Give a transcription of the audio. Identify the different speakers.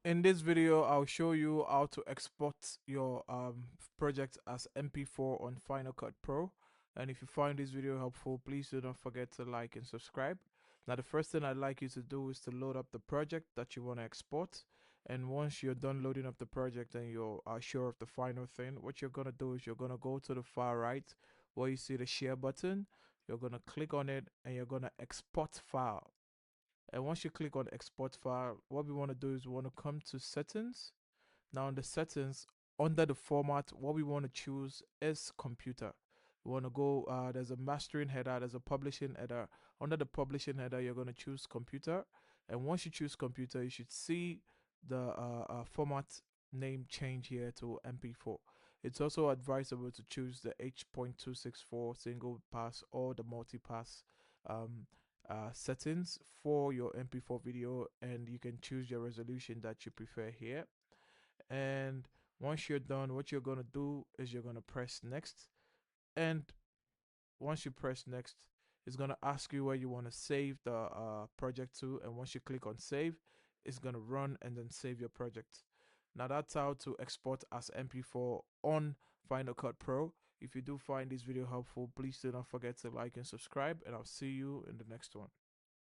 Speaker 1: In this video, I'll show you how to export your project as MP4 on Final Cut Pro. And if you find this video helpful, please do not forget to like and subscribe. Now, the first thing I'd like you to do is to load up the project that you want to export. And once you're done loading up the project and you're sure of the final thing, what you're going to do is you're going to go to the far right where you see the share button. You're going to click on it and you're going to export file. And once you click on export file, what we want to do is we want to come to settings. Now in the settings, under the format, what we want to choose is computer. We want to go, there's a mastering header, there's a publishing header. Under the publishing header, you're going to choose computer. And once you choose computer, you should see the format name change here to MP4. It's also advisable to choose the H.264 single pass or the multi-pass um, settings for your MP4 video, and you can choose your resolution that you prefer here. And once you're done, what you're going to do is you're going to press next. And once you press next, it's going to ask you where you want to save the project to. And once you click on save, it's going to run and then save your project. Now that's how to export as MP4 on Final Cut Pro. If you do find this video helpful, please do not forget to like and subscribe, and I'll see you in the next one.